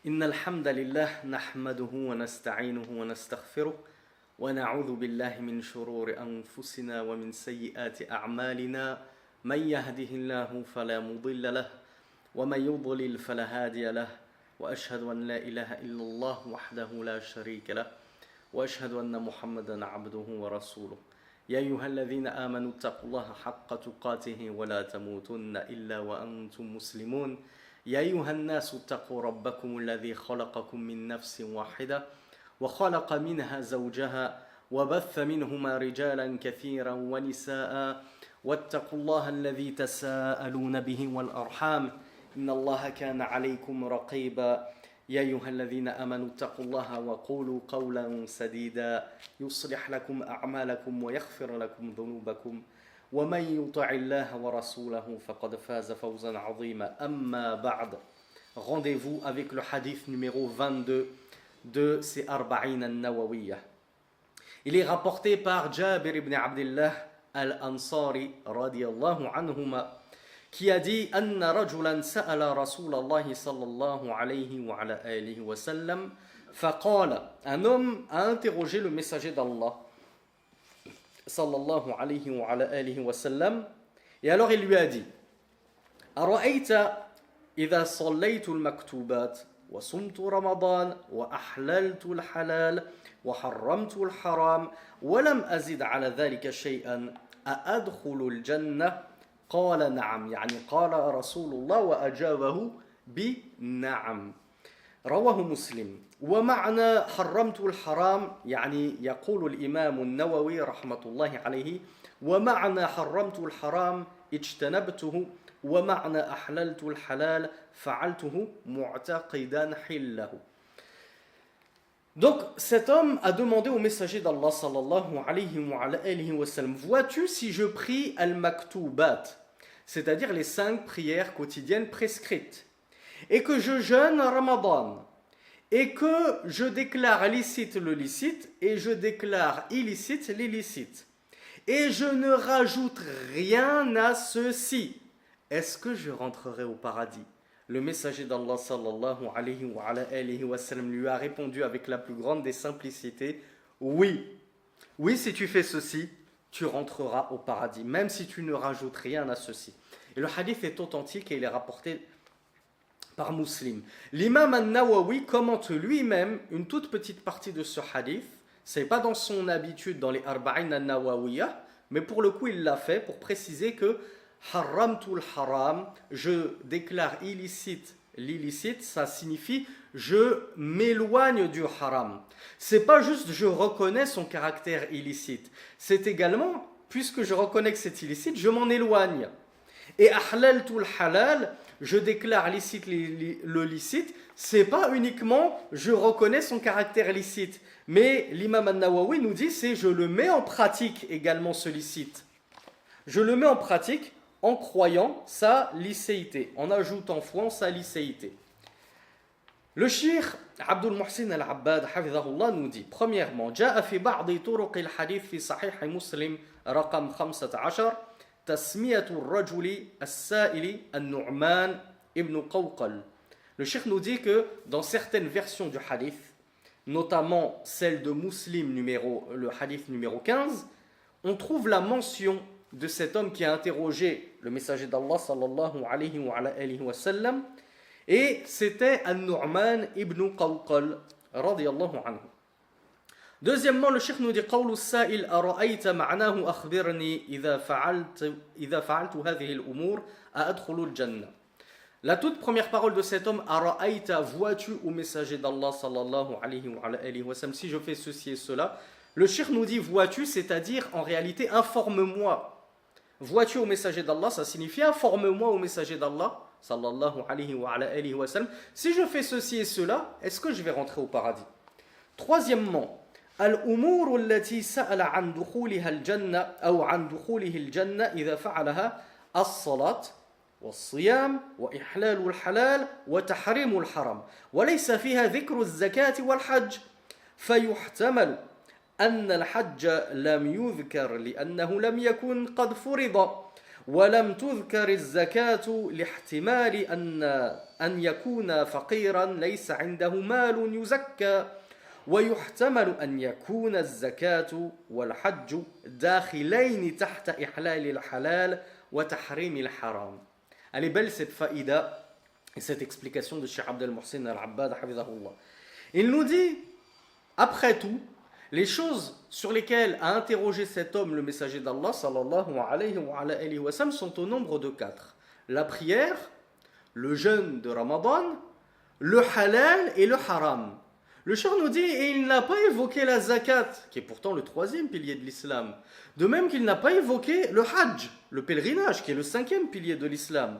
إن الحمد لله نحمده ونستعينه ونستغفره ونعوذ بالله من شرور أنفسنا ومن سيئات أعمالنا من يهده الله فلا مضل له ومن يضلل فلا هادي له وأشهد أن لا إله إلا الله وحده لا شريك له وأشهد أن محمدا عبده ورسوله يا أيها الذين آمنوا اتقوا الله حق تقاته ولا تموتن إلا وأنتم مسلمون يا أيها الناس اتقوا ربكم الذي خلقكم من نفس واحدة وخلق منها زوجها وبث منهما رجالا كثيرا ونساء واتقوا الله الذي تساءلون به والأرحام إن الله كان عليكم رقيبا يا أيها الذين آمنوا اتقوا الله وقولوا قولا سديدا يصلح لكم أعمالكم ويغفر لكم ذنوبكم ومن يطع الله ورسوله فقد فاز فوزا عظيما أما بعد. Rendez-vous avec le hadith numéro 22 de ces Arba'in al-Nawawiyya. Il est rapporté par Jabir ibn Abdullah al-Ansari radiyallahu anhuma qui a dit Anna rajulan sa'ala Rasulallah sallallahu alayhi wa ala alihi wa sallam faqala. Un homme a interrogé le messager d'Allah sallallahu alayhi wa ala alihi wa sallam et alors il lui a dit Ara'ayta idha sallaytu al-maktubat wa sumtu Ramadan wa ahlaltu al-halal wa harramtu al-haram wa lam azid ala dhalika shay'an a'adkhulu al-jannah قال نعم يعني قال رسول الله وأجابه بنعم رواه مسلم ومعنى حرمت الحرام يعني يقول الإمام النووي رحمة الله عليه ومعنى حرمت الحرام اجتنبته ومعنى أحللت الحلال فعلته معتقدا حله. Donc cet homme a demandé au messager d'Allah sallallahu alayhi wa sallam, vois-tu si je prie al-maktubat, c'est-à-dire les 5 prières quotidiennes prescrites, et que je jeûne Ramadan, et que je déclare licite le licite, et je déclare illicite l'illicite, et je ne rajoute rien à ceci, est-ce que je rentrerai au paradis? Le messager d'Allah sallallahu alayhi wa sallam lui a répondu avec la plus grande des simplicités, oui, oui, si tu fais ceci, tu rentreras au paradis, même si tu ne rajoutes rien à ceci. Et le hadith est authentique et il est rapporté par Muslim. L'imam al-Nawawi commente lui-même une toute petite partie de ce hadith. Ce n'est pas dans son habitude dans les Arba'in al-Nawawiyya, mais pour le coup il l'a fait pour préciser que Harramtul haram, je déclare illicite l'illicite, ça signifie je m'éloigne du haram. C'est pas juste je reconnais son caractère illicite, c'est également, puisque je reconnais que c'est illicite, je m'en éloigne. Et ahlaltul halal, je déclare licite le licite, c'est pas uniquement je reconnais son caractère licite, mais l'imam al-Nawawi nous dit c'est je le mets en pratique également ce licite. Je le mets en pratique en croyant sa licéité, en ajoutant foi en sa licéité. Le cheikh Abdul Muhsin al-Abbad hafidhahullah nous dit premièrement جاء في بعض طرق الحديث في صحيح مسلم رقم 15 تسمية الرجل السائل النعمان ابن قوقل. Le cheikh nous dit que dans certaines versions du hadith, notamment celle de Muslim le hadith numéro 15, on trouve la mention de cet homme qui a interrogé le messager d'Allah sallallahu alayhi wa sallam, et c'était An-Nu'man ibn Qawqal radiyallahu anhu. Deuxièmement, le cheikh nous dit قول السائل أرأيت معناه أخبرني إذا فعلت هذه الأمور أأدخل الجنة. La toute première parole de cet homme, Ara'aita, vois-tu au messager d'Allah sallallahu alayhi wa sallam, si je fais ceci et cela. Le cheikh nous dit vois-tu, c'est-à-dire en réalité informe-moi. Vois-tu au messager d'Allah, ça signifie informe-moi au messager d'Allah sallallahu alayhi wa sallam, si je fais ceci et cela, est-ce que je vais rentrer au paradis? Troisièmement, al-umur allati sa'ala an dukhuliha al-jannah ou an dukhulihi al-jannah idha fa'alaha as-salat والصيام وإحلال الحلال وتحريم الحرام وليس فيها ذكر الزكاة والحج فيحتمل أن الحج لم يذكر لأنه لم يكن قد فرض ولم تذكر الزكاة لاحتمال أن يكون فقيرا ليس عنده مال يزكى ويحتمل أن يكون الزكاة والحج داخلين تحت إحلال الحلال وتحريم الحرام. Elle est belle cette faïda et cette explication de Cheikh Abdel Mohsen Al-Abbad hafidhahullah. Il nous dit, après tout, les choses sur lesquelles a interrogé cet homme le messager d'Allah sallallahu alayhi wa sallam sont au nombre de 4. La prière, le jeûne de Ramadan, le halal et le haram. Le cheikh nous dit, et il n'a pas évoqué la zakat, qui est pourtant le 3e pilier de l'islam. De même qu'il n'a pas évoqué le hajj, le pèlerinage, qui est le 5e pilier de l'islam.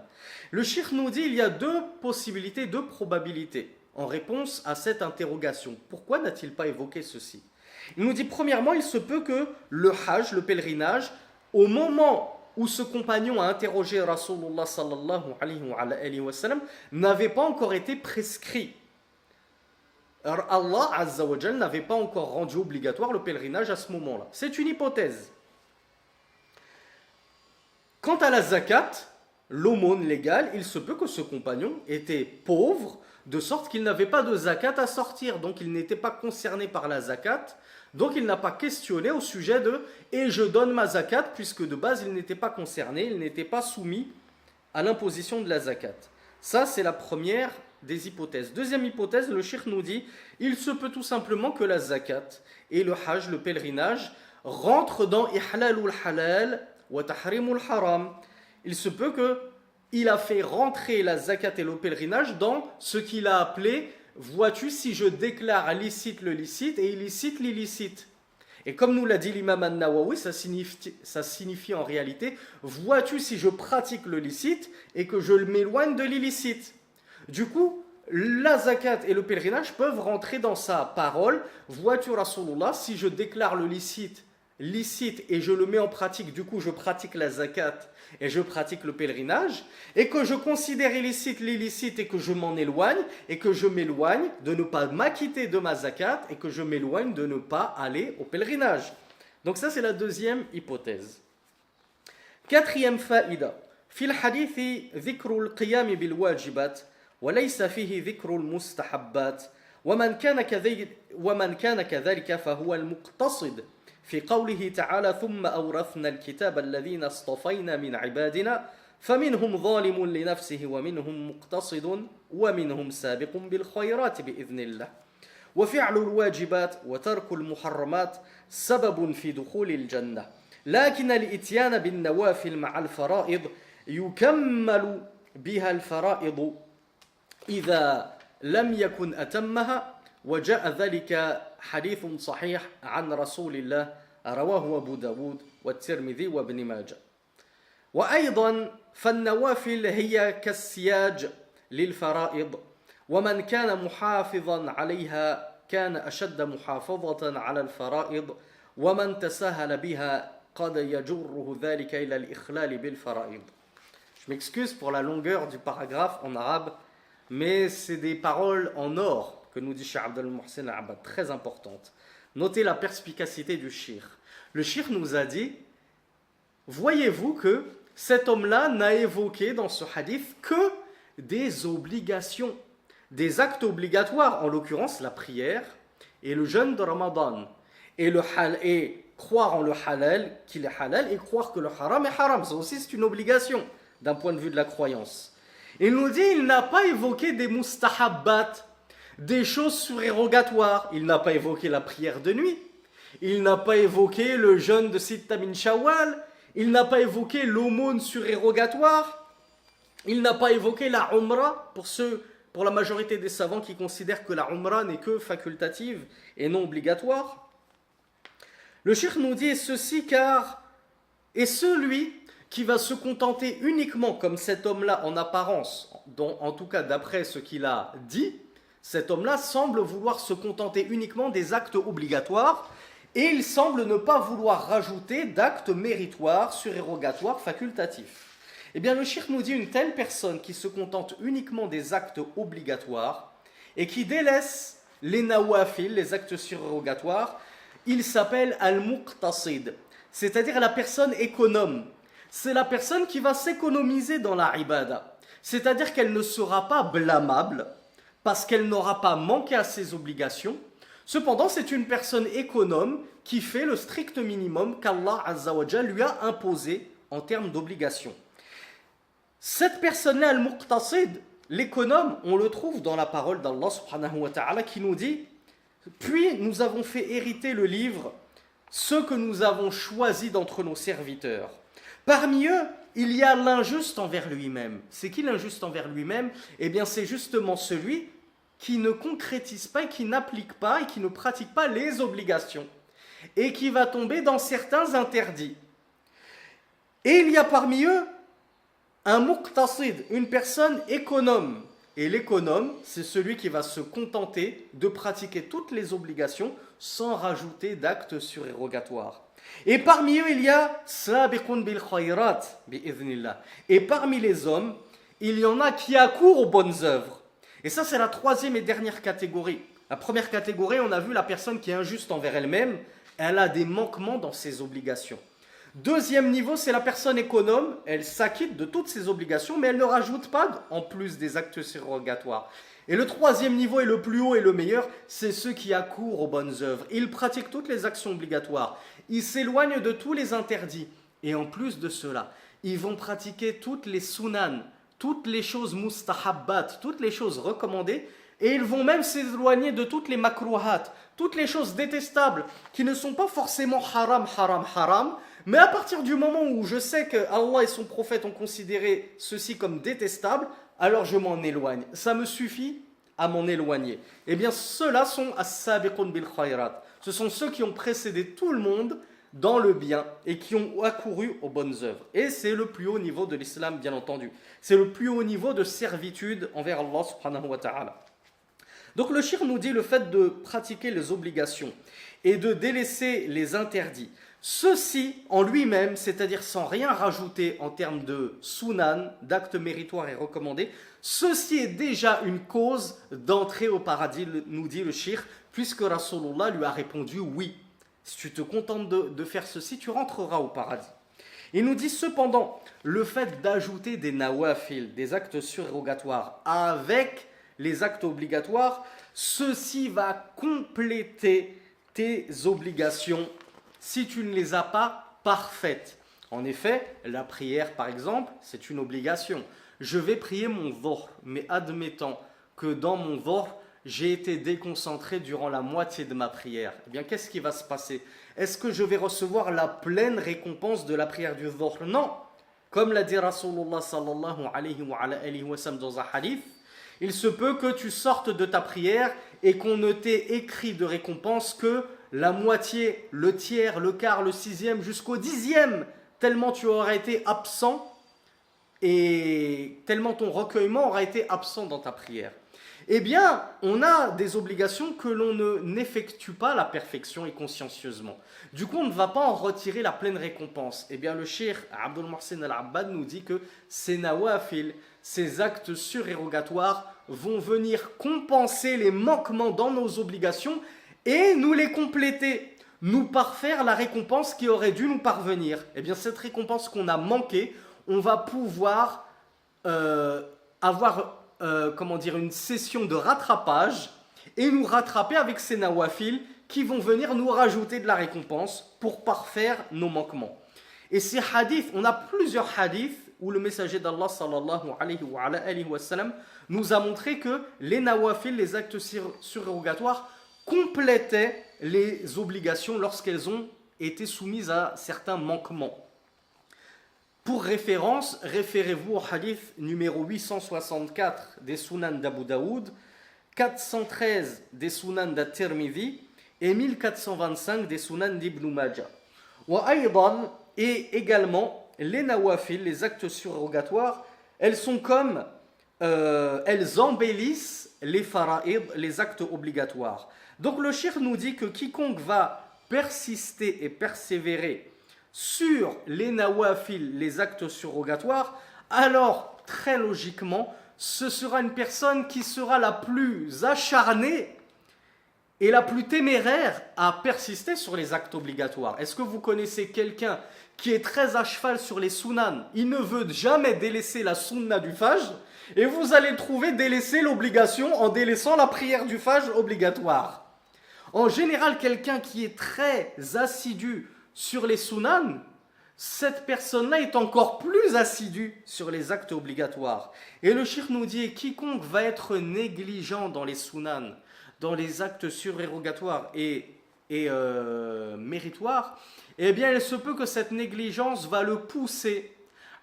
Le cheikh nous dit, il y a 2 possibilités, 2 probabilités en réponse à cette interrogation. Pourquoi n'a-t-il pas évoqué ceci? Il nous dit, premièrement, il se peut que le hajj, le pèlerinage, au moment où ce compagnon a interrogé Rasulullah sallallahu alayhi wa sallam, n'avait pas encore été prescrit. Alors Allah Azza wa Jal n'avait pas encore rendu obligatoire le pèlerinage à ce moment-là. C'est une hypothèse. Quant à la zakat, l'aumône légale, il se peut que ce compagnon était pauvre, de sorte qu'il n'avait pas de zakat à sortir, donc il n'était pas concerné par la zakat, donc il n'a pas questionné au sujet de « et je donne ma zakat » puisque de base il n'était pas concerné, il n'était pas soumis à l'imposition de la zakat. Ça c'est la première des hypothèses. Deuxième hypothèse, le cheikh nous dit, il se peut tout simplement que la zakat et le hajj, le pèlerinage, rentrent dans ihlalul halal wa tahrimul haram. Il se peut qu'il a fait rentrer la zakat et le pèlerinage dans ce qu'il a appelé, vois-tu, si je déclare licite le licite et illicite l'illicite. Et comme nous l'a dit l'imam An-Nawawi, ça signifie en réalité, vois-tu si je pratique le licite et que je m'éloigne de l'illicite. Du coup, la zakat et le pèlerinage peuvent rentrer dans sa parole. Vois-tu, Rasulullah, si je déclare le licite et je le mets en pratique, du coup je pratique la zakat et je pratique le pèlerinage, et que je considère illicite l'illicite et que je m'en éloigne, et que je m'éloigne de ne pas m'acquitter de ma zakat, et que je m'éloigne de ne pas aller au pèlerinage. Donc ça c'est la deuxième hypothèse. Quatrième faïda. في الحديث ذكر القيام بالواجبات وليس فيه ذكر المستحبات ومن كان كذلك فهو المقتصد في قوله تعالى ثم أورثنا الكتاب الذين اصطفينا من عبادنا فمنهم ظالم لنفسه ومنهم مقتصد ومنهم سابق بالخيرات بإذن الله وفعل الواجبات وترك المحرمات سبب في دخول الجنة لكن الإتيان بالنوافل مع الفرائض يكمل بها الفرائض إذا لم يكن أتمها وجاء ذلك حديث صحيح عن رسول الله رواه أبو داود والترمذي وابن ماجه وأيضا فالنوافل هي كالسياج للفرائض ومن كان محافظا عليها كان أشد محافظة على الفرائض ومن تساهل بها قد يجره ذلك إلى الإخلال بالفرائض. Je m'excuse pour la longueur du paragraphe en arabe, mais c'est des paroles en or que nous dit Cheikh Abdel Mohsen Al-Abbad, très importantes. Notez la perspicacité du cheikh. Le cheikh nous a dit, voyez-vous que cet homme-là n'a évoqué dans ce hadith que des obligations, des actes obligatoires, en l'occurrence la prière et le jeûne de Ramadan, et croire en le halal, qu'il est halal, et croire que le haram est haram. Ça aussi c'est une obligation d'un point de vue de la croyance. Il nous dit, il n'a pas évoqué des mustahabbat, des choses surérogatoires. Il n'a pas évoqué la prière de nuit. Il n'a pas évoqué le jeûne de Sitta min Shawwal. Il n'a pas évoqué l'aumône surérogatoire. Il n'a pas évoqué la umrah pour la majorité des savants qui considèrent que la umrah n'est que facultative et non obligatoire. Le cheikh nous dit ceci car est celui qui va se contenter uniquement, comme cet homme-là en apparence, en tout cas d'après ce qu'il a dit, cet homme-là semble vouloir se contenter uniquement des actes obligatoires et il semble ne pas vouloir rajouter d'actes méritoires, surérogatoires, facultatifs. Eh bien le cheikh nous dit une telle personne qui se contente uniquement des actes obligatoires et qui délaisse les nawafil, les actes surérogatoires, il s'appelle al-muqtasid, c'est-à-dire la personne économe. c'est la personne qui va s'économiser dans la ibada. C'est-à-dire qu'elle ne sera pas blâmable parce qu'elle n'aura pas manqué à ses obligations. Cependant, c'est une personne économe qui fait le strict minimum qu'Allah Azza wa Jal lui a imposé en termes d'obligations. Cette personne-là, al-muqtasid, l'économe, on le trouve dans la parole d'Allah subhanahu wa ta'ala qui nous dit « Puis nous avons fait hériter le livre, ceux que nous avons choisis d'entre nos serviteurs. Parmi eux, il y a l'injuste envers lui-même. » C'est qui l'injuste envers lui-même? Eh bien, c'est justement celui qui ne concrétise pas et qui n'applique pas et qui ne pratique pas les obligations et qui va tomber dans certains interdits. Et il y a parmi eux un muqtasid, une personne économe. Et l'économe, c'est celui qui va se contenter de pratiquer toutes les obligations sans rajouter d'actes surérogatoires. Et parmi eux, il y a sabiqun bil khayrat bi'idhnillah. Et parmi les hommes, il y en a qui accourent aux bonnes œuvres. Et ça, c'est la troisième et dernière catégorie. La première catégorie, on a vu la personne qui est injuste envers elle-même, elle a des manquements dans ses obligations. Deuxième niveau, c'est la personne économe, elle s'acquitte de toutes ses obligations, mais elle ne rajoute pas en plus des actes surrogatoires. Et le troisième niveau, et le plus haut et le meilleur, c'est ceux qui accourent aux bonnes œuvres. Ils pratiquent toutes les actions obligatoires, ils s'éloignent de tous les interdits. Et en plus de cela, ils vont pratiquer toutes les sunan, toutes les choses mustahabbat, toutes les choses recommandées, et ils vont même s'éloigner de toutes les makruhat, toutes les choses détestables, qui ne sont pas forcément haram, haram, haram, mais à partir du moment où je sais que Allah et son prophète ont considéré ceci comme détestable, alors je m'en éloigne. Ça me suffit à m'en éloigner. Eh bien, ceux-là sont as-sabiqun bil khayrat. Ce sont ceux qui ont précédé tout le monde dans le bien et qui ont accouru aux bonnes œuvres. Et c'est le plus haut niveau de l'islam, bien entendu. C'est le plus haut niveau de servitude envers Allah subhanahu wa ta'ala. Donc le shir nous dit le fait de pratiquer les obligations et de délaisser les interdits. Ceci en lui-même, c'est-à-dire sans rien rajouter en termes de sunan, d'actes méritoires et recommandés, ceci est déjà une cause d'entrée au paradis, nous dit le shir, puisque Rasulullah lui a répondu oui. Si tu te contentes de faire ceci, tu rentreras au paradis. Il nous dit cependant, le fait d'ajouter des nawafil, des actes surérogatoires, avec les actes obligatoires, ceci va compléter tes obligations si tu ne les as pas parfaites. En effet, la prière, par exemple, c'est une obligation. Je vais prier mon dhuhr, mais admettant que dans mon dhuhr, j'ai été déconcentré durant la moitié de ma prière. Eh bien, qu'est-ce qui va se passer? Est-ce que je vais recevoir la pleine récompense de la prière du dhuhr? Non. Comme l'a dit Rasulullah sallallahu alayhi wa sallam dans un hadith, il se peut que tu sortes de ta prière et qu'on ne t'ait écrit de récompense que la moitié, le tiers, le quart, le sixième, jusqu'au 10e, tellement tu auras été absent et tellement ton recueillement aura été absent dans ta prière. Eh bien, on a des obligations que l'on n'effectue pas à la perfection et consciencieusement. Du coup, on ne va pas en retirer la pleine récompense. Eh bien, le cheikh Abdul Mohsen Al-Abbad nous dit que ces nawafil, ces actes surérogatoires vont venir compenser les manquements dans nos obligations et nous les compléter, nous parfaire la récompense qui aurait dû nous parvenir. Eh bien, cette récompense qu'on a manquée, on va pouvoir avoir une session de rattrapage et nous rattraper avec ces nawafil qui vont venir nous rajouter de la récompense pour parfaire nos manquements. Et ces hadiths, on a plusieurs hadiths où le messager d'Allah sallallahu alayhi wa sallam nous a montré que les nawafil, les actes surérogatoires, complétaient les obligations lorsqu'elles ont été soumises à certains manquements. Pour référence, référez-vous au hadith numéro 864 des Sunan d'Abu Daoud, 413 des Sunan d'At-Tirmidhi et 1425 des Sunan d'Ibn Majah. Et également, les nawafil, les actes surérogatoires, elles sont comme, elles embellissent les fara'id, les actes obligatoires. Donc le cheikh nous dit que quiconque va persister et persévérer sur les nawafil, les actes surrogatoires, alors très logiquement, ce sera une personne qui sera la plus acharnée et la plus téméraire à persister sur les actes obligatoires. Est-ce que vous connaissez quelqu'un qui est très à cheval sur les sunan, il ne veut jamais délaisser la sunna du fajr, et vous allez le trouver délaisser l'obligation en délaissant la prière du fajr obligatoire. En général, quelqu'un qui est très assidu sur les sunan, cette personne-là est encore plus assidue sur les actes obligatoires. Et le cheikh nous dit, quiconque va être négligent dans les sunan, dans les actes surérogatoires et méritoires, eh bien il se peut que cette négligence va le pousser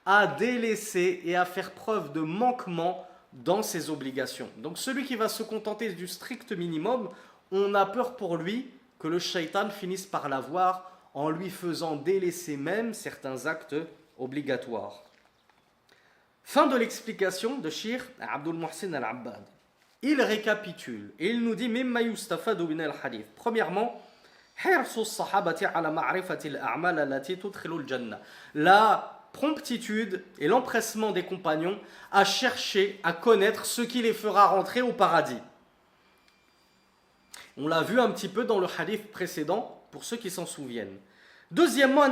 à délaisser et à faire preuve de manquement dans ses obligations. Donc celui qui va se contenter du strict minimum, on a peur pour lui que le shaitan finisse par l'avoir en lui faisant délaisser même certains actes obligatoires. Fin de l'explication de Cheikh Abdul Muhsin al-Abbad. Il récapitule et il nous dit Mimma yustafadu min al-hadith. Premièrement, hirsu as-sahabati ala ma'rifati al-a'mal allati tudkhilu al-jannah. La promptitude et l'empressement des compagnons à chercher à connaître ce qui les fera rentrer au paradis. On l'a vu un petit peu dans le hadith précédent, pour ceux qui s'en souviennent. Deuxièmement,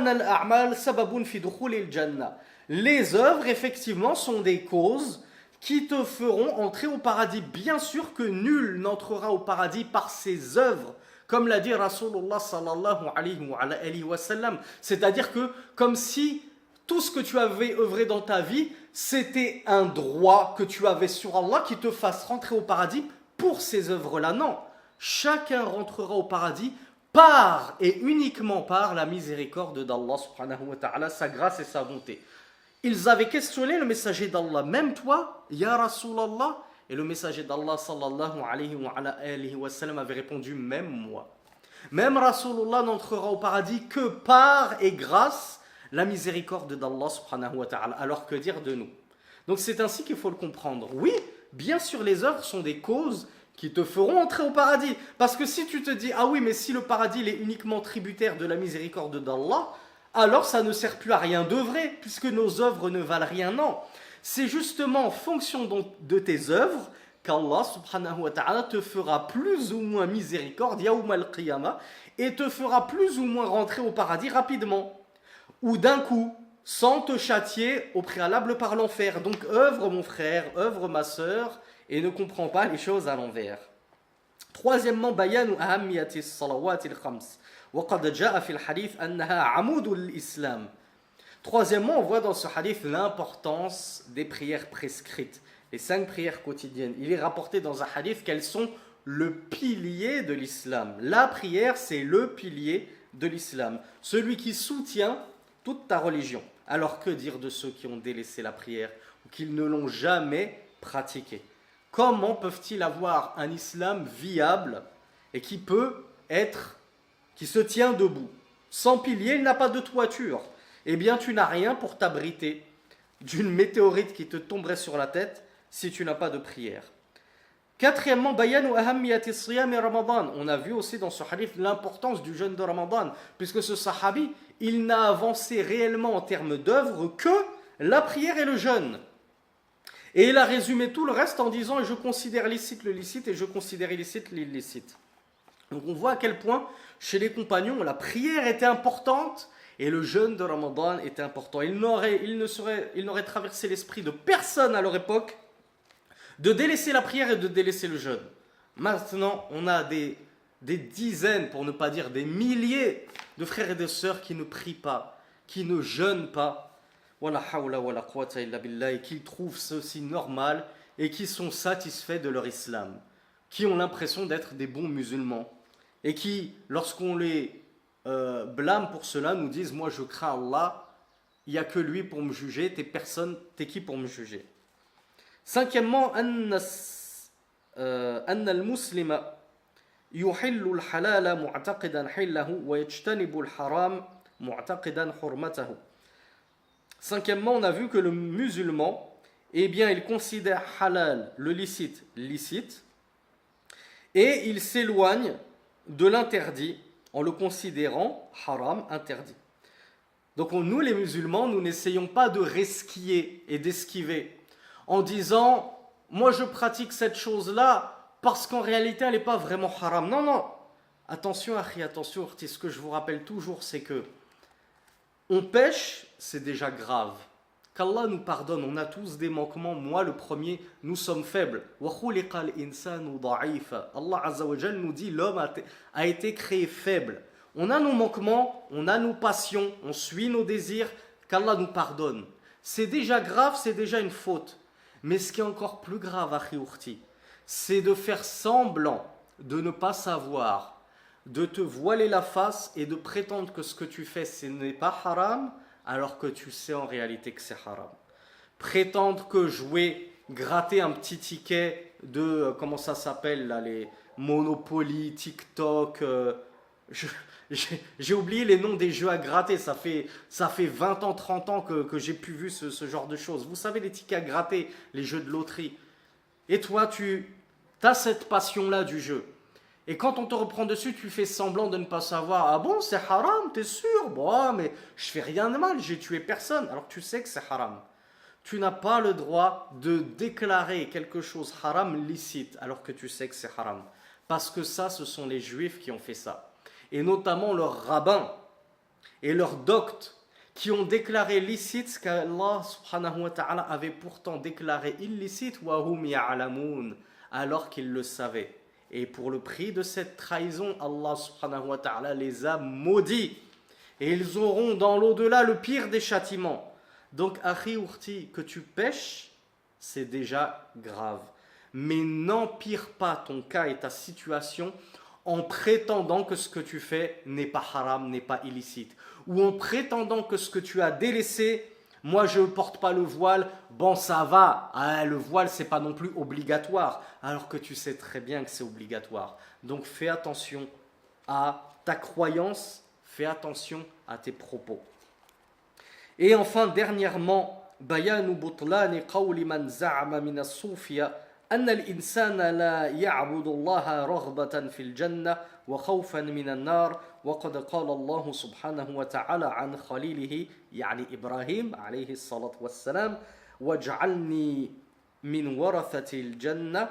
les œuvres, effectivement, sont des causes qui te feront entrer au paradis. Bien sûr que nul n'entrera au paradis par ses œuvres, comme l'a dit Rasulullah sallallahu alayhi wa sallam. C'est-à-dire que, comme si tout ce que tu avais œuvré dans ta vie, c'était un droit que tu avais sur Allah qui te fasse rentrer au paradis pour ces œuvres-là. Non. Chacun rentrera au paradis par et uniquement par la miséricorde d'Allah subhanahu wa ta'ala, sa grâce et sa bonté. Ils avaient questionné le messager d'Allah, même toi, Ya Rasulallah, et le messager d'Allah sallallahu alayhi wa sallam avait répondu, même moi. Même Rasulullah n'entrera au paradis que par et grâce la miséricorde d'Allah subhanahu wa ta'ala. Alors que dire de nous? Donc c'est ainsi qu'il faut le comprendre. Oui, bien sûr les œuvres sont des causes qui te feront entrer au paradis. Parce que si tu te dis, ah oui, mais si le paradis il est uniquement tributaire de la miséricorde d'Allah, alors ça ne sert plus à rien d'œuvrer, puisque nos œuvres ne valent rien. Non, c'est justement en fonction de tes œuvres qu'Allah subhanahu wa ta'ala te fera plus ou moins miséricorde, yawm al-qiyamah, et te fera plus ou moins rentrer au paradis rapidement, ou d'un coup, sans te châtier au préalable par l'enfer. Donc œuvre mon frère, œuvre ma sœur, et ne comprend pas les choses à l'envers. Troisièmement, bayanu ahammiyati as-salawat al-khams. Wa qad jaa fi al-hadith annaha amud al-islam. Troisièmement, on voit dans ce hadith l'importance des prières prescrites, les 5 prières quotidiennes. Il est rapporté dans un hadith qu'elles sont le pilier de l'islam. La prière, c'est le pilier de l'islam. Celui qui soutient toute ta religion. Alors que dire de ceux qui ont délaissé la prière ou qui ne l'ont jamais pratiquée? Comment peuvent-ils avoir un islam viable et qui se tient debout? Sans pilier, il n'a pas de toiture. Eh bien, tu n'as rien pour t'abriter d'une météorite qui te tomberait sur la tête si tu n'as pas de prière. Quatrièmement, bayanu ahammiyati siyam Ramadan. On a vu aussi dans ce hadith l'importance du jeûne de Ramadan, puisque ce sahabi, il n'a avancé réellement en termes d'œuvre que la prière et le jeûne. Et il a résumé tout le reste en disant « je considère licite le licite et je considère illicite l'illicite ». Donc on voit à quel point chez les compagnons la prière était importante et le jeûne de Ramadan était important. Il n'aurait traversé l'esprit de personne à leur époque de délaisser la prière et de délaisser le jeûne. Maintenant, on a des dizaines, pour ne pas dire des milliers de frères et de sœurs qui ne prient pas, qui ne jeûnent pas, et qui trouvent ceci normal et qui sont satisfaits de leur islam, qui ont l'impression d'être des bons musulmans et qui, lorsqu'on les blâme pour cela, nous disent « moi je crains Allah, il n'y a que lui pour me juger, t'es qui pour me juger ?» Cinquièmement, anna al-muslima yuhillu al-halala mu'taqidan hillahu wa yajtanibu al-haram mu'taqidan hurmatahu. Cinquièmement, on a vu que le musulman, eh bien, il considère halal, le licite, licite, et il s'éloigne de l'interdit en le considérant haram, interdit. Donc nous, les musulmans, nous n'essayons pas de resquiller et d'esquiver en disant « moi je pratique cette chose-là parce qu'en réalité elle n'est pas vraiment haram ». Non, non, attention, Akhi, attention, ce que je vous rappelle toujours, c'est que On pêche, c'est déjà grave. Qu'Allah nous pardonne, on a tous des manquements, moi le premier, nous sommes faibles. Allah Azza wa Jal nous dit l'homme a été créé faible. On a nos manquements, on a nos passions, on suit nos désirs, qu'Allah nous pardonne. C'est déjà grave, c'est déjà une faute. Mais ce qui est encore plus grave, Akhi Urti, c'est de faire semblant de ne pas savoir, de te voiler la face et de prétendre que ce que tu fais, ce n'est pas haram, alors que tu sais en réalité que c'est haram. Prétendre que jouer, gratter un petit ticket de, comment ça s'appelle là, les Monopoly, TikTok, j'ai oublié les noms des jeux à gratter, ça fait 20 ans, 30 ans que j'ai plus vu ce genre de choses. Vous savez les tickets à gratter, les jeux de loterie. Et toi, tu as cette passion-là du jeu. Et quand on te reprend dessus, tu fais semblant de ne pas savoir. Ah bon, c'est haram, t'es sûr? Bon, mais je fais rien de mal, j'ai tué personne. Alors tu sais que c'est haram. Tu n'as pas le droit de déclarer quelque chose haram licite, alors que tu sais que c'est haram. Parce que ça, ce sont les juifs qui ont fait ça. Et notamment leurs rabbins et leurs doctes qui ont déclaré licite ce qu'Allah subhanahu wa ta'ala avait pourtant déclaré illicite, wa hum ya'lamoun, alors qu'ils le savaient. Et pour le prix de cette trahison, Allah subhanahu wa ta'ala les a maudits. Et ils auront dans l'au-delà le pire des châtiments. Donc, Akhi Urti, que tu pêches, c'est déjà grave. Mais n'empire pas ton cas et ta situation en prétendant que ce que tu fais n'est pas haram, n'est pas illicite. Ou en prétendant que ce que tu as délaissé, moi je ne porte pas le voile, bon ça va, hein, le voile c'est pas non plus obligatoire, alors que tu sais très bien que c'est obligatoire. Donc fais attention à ta croyance, fais attention à tes propos. Et enfin dernièrement, bayanu butlani qawli man za'ama min as-soufia أن الإنسان لا يعبد الله رغبة في الجنة وخوفا من النار وقد قال الله سبحانه وتعالى عن خليله يعني إبراهيم عليه الصلاة والسلام واجعلني من ورثة الجنة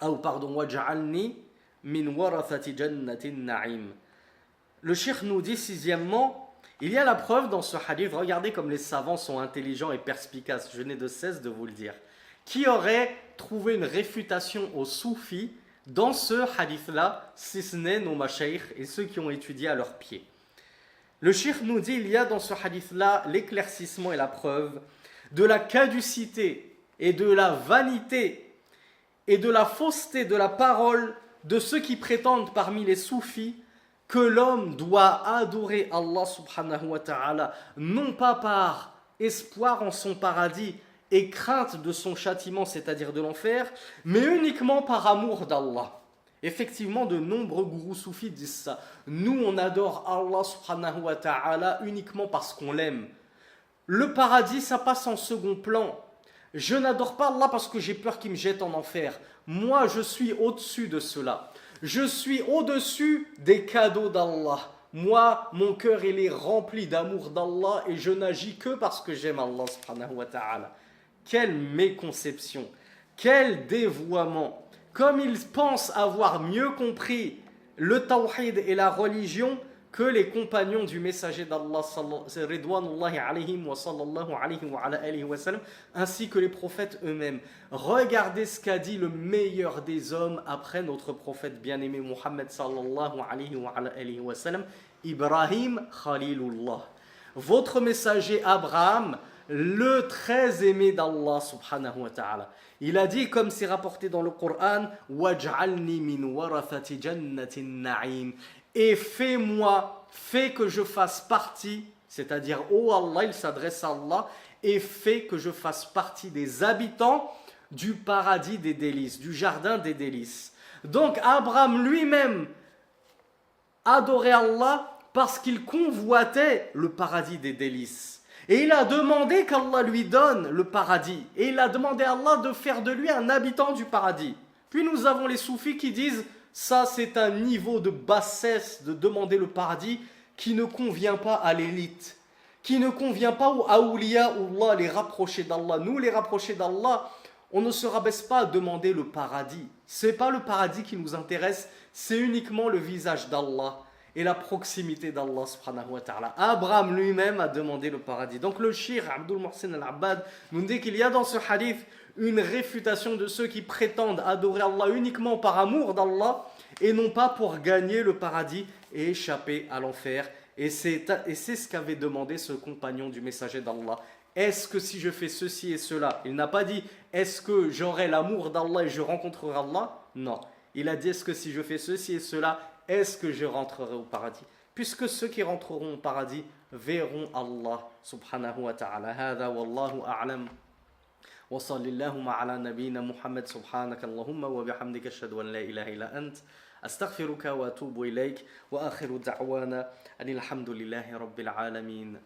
واجعلني من ورثة جنة النعيم. Le cheikh nous dit sixièmement, il y a la preuve dans ce hadith, regardez comme les savants sont intelligents et perspicaces, je n'ai de cesse de vous le dire. Qui aurait trouvé une réfutation aux soufis dans ce hadith-là, si ce n'est nos mashaykh et ceux qui ont étudié à leurs pieds. Le cheikh nous dit, il y a dans ce hadith-là l'éclaircissement et la preuve de la caducité et de la vanité et de la fausseté de la parole de ceux qui prétendent parmi les soufis que l'homme doit adorer Allah subhanahu wa ta'ala non pas par espoir en son paradis et crainte de son châtiment, c'est-à-dire de l'enfer, mais uniquement par amour d'Allah. Effectivement, de nombreux gourous soufis disent ça. Nous, on adore Allah subhanahu wa ta'ala uniquement parce qu'on l'aime. Le paradis, ça passe en second plan. Je n'adore pas Allah parce que j'ai peur qu'il me jette en enfer. Moi, je suis au-dessus de cela. Je suis au-dessus des cadeaux d'Allah. Moi, mon cœur, il est rempli d'amour d'Allah et je n'agis que parce que j'aime Allah subhanahu wa ta'ala. Quelle méconception, quel dévoiement. Comme ils pensent avoir mieux compris le tawhid et la religion que les compagnons du messager d'Allah ridwanullahi alayhim wa sallallahu alayhi wa ala alihi wa sallam, ainsi que les prophètes eux-mêmes. Regardez ce qu'a dit le meilleur des hommes après notre prophète bien-aimé Muhammad sallallahu alayhi wa ala alihi wa sallam, Ibrahim Khalilullah. Votre messager Abraham, le très aimé d'Allah subhanahu wa ta'ala. Il a dit, comme c'est rapporté dans le Coran, waj'alni min warathati jannatin na'im. Et fais que je fasse partie, c'est-à-dire, oh Allah, il s'adresse à Allah, et fais que je fasse partie des habitants du paradis des délices, du jardin des délices. Donc Abraham lui-même adorait Allah parce qu'il convoitait le paradis des délices. Et il a demandé qu'Allah lui donne le paradis. Et il a demandé à Allah de faire de lui un habitant du paradis. Puis nous avons les soufis qui disent, ça c'est un niveau de bassesse de demander le paradis qui ne convient pas à l'élite, qui ne convient pas aux awliya Allah, les rapprochés d'Allah. Nous, les rapprochés d'Allah, on ne se rabaisse pas à demander le paradis. Ce n'est pas le paradis qui nous intéresse, c'est uniquement le visage d'Allah. et la proximité d'Allah subhanahu wa ta'ala. Abraham lui-même a demandé le paradis. Donc le Cheikh Abdul Mohsen Al-Abbad nous dit qu'il y a dans ce hadith une réfutation de ceux qui prétendent adorer Allah uniquement par amour d'Allah et non pas pour gagner le paradis et échapper à l'enfer. Et c'est ce qu'avait demandé ce compagnon du messager d'Allah. Est-ce que si je fais ceci et cela, il n'a pas dit est-ce que j'aurai l'amour d'Allah et je rencontrerai Allah? Non. Il a dit est-ce que si je fais ceci et cela, est-ce que je rentrerai au paradis? Puisque ceux qui rentreront au paradis verront Allah subhanahu wa ta'ala. Hada wallahu a'lam. Wa sallallahu ala nabiyyina Muhammad subhanaka Allahumma wa bihamdika ashhadu an la ilaha illa ant. Astaghfiruka wa atubu ilayk. Wa akhiru da'wana anil hamdulillahi rabbil alamin.